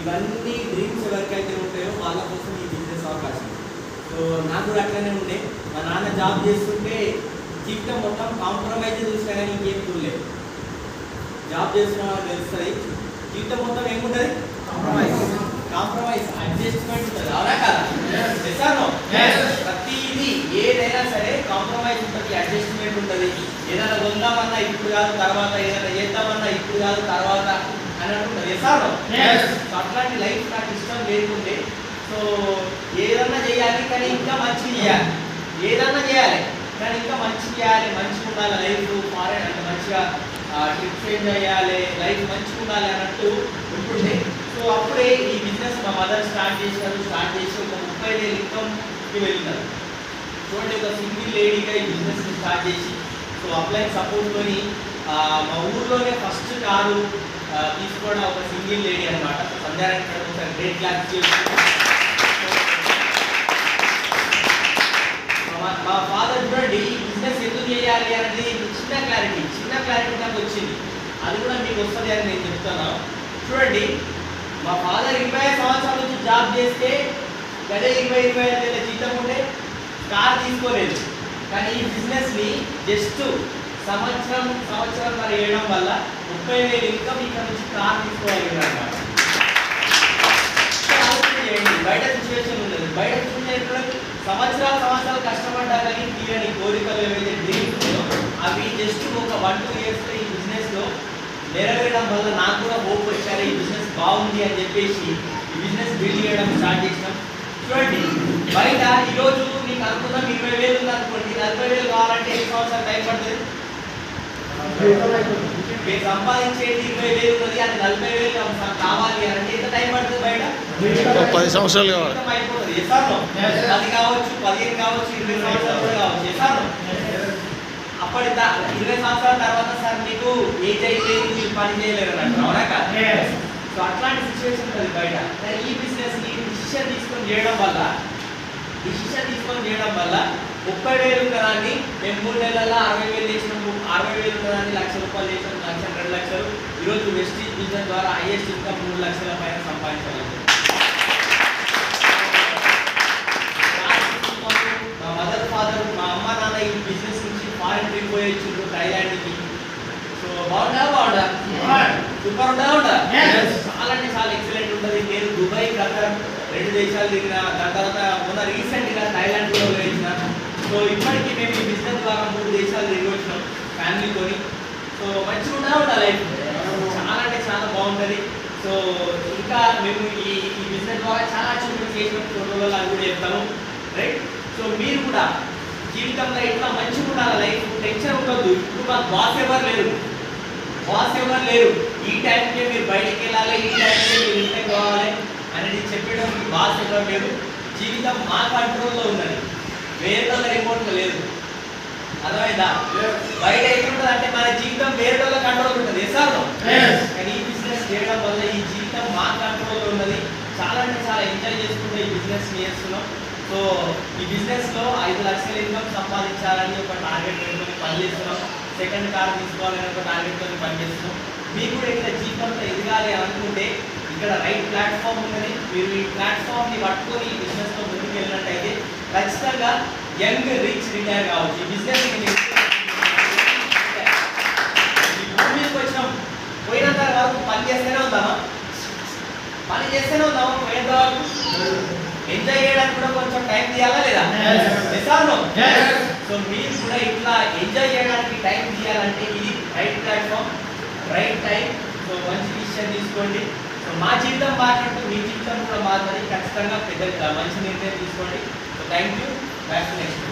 ఇవన్నీ డ్రీమ్స్ ఎవరికైతే ఉంటాయో వాళ్ళ కోసం ఈ బిజినెస్ అవకాశం. సో నాకు కూడా అట్లనే ఉండే. మా నాన్న జాబ్ చేస్తుంటే జీవితం మొత్తం కాంప్రమైజ్ చూసినా కానీ ఇంకేం చూడలేదు. జాబ్ చేస్తున్న వాళ్ళకి తెలుస్తుంది జీవితం మొత్తం ఏముంటుంది, కాంప్రమైజ్ అడ్జస్ట్మెంట్ ఉంటుంది. అవునా కదా? చేశాను ప్రతిదీ ఏదైనా సరే కాంప్రమైజ్ ఉంటుంది, అడ్జస్ట్మెంట్ ఉంటుంది. ఏదైనా కొందామన్నా ఇప్పుడు కాదు తర్వాత, ఏదైనా చేద్దామన్నా ఇప్పుడు కాదు తర్వాత అన్నట్టు ఉంటుంది. చేశాను అట్లాంటి లైఫ్ నాకు ఇష్టం లేకుండే. సో ఏదన్నా చేయాలి కానీ ఇంకా మంచి చేయాలి, ఏదన్నా చేయాలి కానీ ఇంకా మంచి చేయాలి, మంచిగా ఉండాలి లైఫ్, ఫారెన్ అంటే మంచిగా ట్రిప్స్ ఎంజాయ్ చేయాలి, లైఫ్ మంచిగా ఉండాలి అన్నట్టు ఉంటుండే. సో అప్పుడే ఈ బిజినెస్ మా మదర్ స్టార్ట్ చేసి ఒక 30,000 ఇన్కమ్కి వెళ్ళినారు. చూడండి, ఒక సింగిల్ లేడీగా ఈ బిజినెస్ స్టార్ట్ చేసి సో అప్లైన్ సపోర్ట్తోని మా ఊర్లోనే ఫస్ట్ కారు తీసుకోవడం ఒక సింగిల్ లేడీ అనమాట. సంధ్యారాయణ ఒకసారి గ్రేట్ క్లాస్ చేసి మా ఫాదర్ చూడండి ఈ బిజినెస్ ఎందుకు చేయాలి అనేది చిన్న క్లారిటీ నాకు వచ్చింది. అది కూడా మీకు వస్తుంది అని నేను చెప్తాను. చూడండి, మా ఫాదర్ 25 సంవత్సరాల నుంచి జాబ్ చేస్తే గదే 25,000 జీతం ఉంటే కార్ తీసుకోలేదు. కానీ ఈ బిజినెస్ని జస్ట్ సంవత్సరం మరి వేయడం వల్ల 30,000 ఇన్కమ్ ఇక్కడ నుంచి కార్ తీసుకోగలిగారు. బయట సిచ్యువేషన్ ఉండదు. బయట సిచ్యువేషన్ సంవత్సరాలు కష్టపడ్డా కానీ తీరని కోరికలు ఏవైతే డ్రీమ్స్ అవి జస్ట్ ఒక 1-2 ఇయర్స్లో ఈ బిజినెస్లో నెరవేరడం వల్ల నాకు కూడా హోప్ వచ్చారు. ఈ బిజినెస్ బాగుంది అని చెప్పేసి ఈ బిజినెస్ బిల్డ్ చేయడం స్టార్ట్ చేసినాం. చూడండి, బయట ఈరోజు మీకు అనుకున్నాం 20,000 ఉంది అనుకోండి, 40,000 కావాలంటే ఎన్ని సంవత్సరాలు టైం పడుతుంది? మీరు సంపాదించేది 20,000 ఉన్నది, అది 40,000 కావాలి అంటే ఎంత టైం పడుతుంది? బయట 10 సంవత్సరాలు కావాలి. అయిపోతుంది. అది కావచ్చు, 15 కావచ్చు, 20 సంవత్సరాలు కూడా కావచ్చు. అప్పటి 20 సంవత్సరాల తర్వాత సార్ మీకు ఏజ్ అయిపోయింది, మీరు పని చేయలేరు అన్నట్టు. అవునా కాదు? సో అట్లాంటి సిచ్యువేషన్ ఉంటుంది బయట. ఈ బిజినెస్ డిసిషన్ తీసుకొని చేయడం వల్ల 30,000 ఉన్నదాన్ని మేము 3 నెలల్లో 60,000 చేసినాము. 60,000 ఉన్నదాన్ని 1,00,000 రూపాయలు చేసినాము, 1,00,000, 2,00,000. ఈరోజు వెస్టీజ్ బిజినెస్ ద్వారా హైయెస్ట్ ఇన్కమ్ 3 లక్షల పైన సంపాదించాలి. మా మదర్ ఫాదర్, మా అమ్మ నాన్న ఈ బిజినెస్ నుంచి ఫారెన్ ట్రిప్ పోయొచ్చు థాయిలాండ్కి. సో బాగుందా? సూపర్ ఉందా? చాలా అంటే చాలా ఎక్సలెంట్ ఉంటుంది. నేను దుబాయ్, ఖతర్ 2 దేశాలు తిరిగిన. దాని తర్వాత మొన్న రీసెంట్గా థాయిలాండ్ కూడా వెళ్ళిన. సో ఇప్పటికీ మేము ఈ బిజినెస్ ద్వారా 3 దేశాలు తిరిగి వచ్చినాం ఫ్యామిలీతోని. సో మంచిగా ఉందా లైఫ్? చాలా అంటే చాలా బాగుంటుంది. సో ఇంకా మేము ఈ బిజినెస్ ద్వారా చాలా అచీవ్మెంట్ చేసిన ఫోటోలో అది కూడా చెప్తాము, రైట్? సో మీరు కూడా జీవితంలో ఇట్లా మంచిగా ఉండాలి, లైఫ్ టెన్షన్ ఉండదు. ఇప్పుడు మాకు బాస్ ఎవరు లేరు. ఈ టైంకే మీరు బయటికి వెళ్ళాలి, ఈ టైంకే మీరు ఇంటికి కావాలి అనేది చెప్పడానికి బాస్ ఎవరు లేరు. జీవితం మా కంట్రోల్లో ఉన్నది, వేరే రిమోట్లో లేదు. అర్థమైందా? బయట ఎట్లుంటుంది అంటే మన జీవితం వేరే కంట్రోల్ ఉంటుంది. కానీ ఈ బిజినెస్ చేయడం వల్ల ఈ జీవితం మా కంట్రోల్లో ఉన్నది. చాలా అంటే చాలా ఎంజాయ్ చేసుకుంటే ఈ బిజినెస్ చేస్తున్నాం. సో ఈ బిజినెస్లో 5 లక్షల ఇన్కమ్ సంపాదించాలని ఒక టార్గెట్ పెట్టుకొని పనిచేస్తున్నాం. సెకండ్ కార్ తీసుకోవాలని ఒక టార్గెట్తో పనిచేస్తున్నాం. మీకు కూడా ఇట్లా జీవితంలో ఎదగాలి అనుకుంటే ఇక్కడ రైట్ ప్లాట్ఫామ్ ఉన్నది. మీరు ఈ ప్లాట్ఫామ్ని పట్టుకొని ఈ బిజినెస్లో ముందుకు వెళ్ళినట్టయితే ఖచ్చితంగా యంగ్ రిచ్ రిటైర్ కావచ్చు. ఈ బిజినెస్ భూమికి వచ్చినాం, పోయినంత వరకు పని చేస్తూనే ఉందామా? పోయేంత వరకు ఎంజాయ్ చేయడానికి కూడా కొంచెం టైం తీయాలా లేదా? సో మీరు కూడా ఇట్లా ఎంజాయ్ చేయడానికి టైం తీయాలంటే ఇది right platform, right time. So మంచి డిసిషన్ తీసుకోండి. సో మా జీవితం మాట్లాడుతూ మీ జీవితం కూడా మారుతుంది. ఖచ్చితంగా మంచి నిర్ణయం తీసుకోండి. So thank you. Back to next.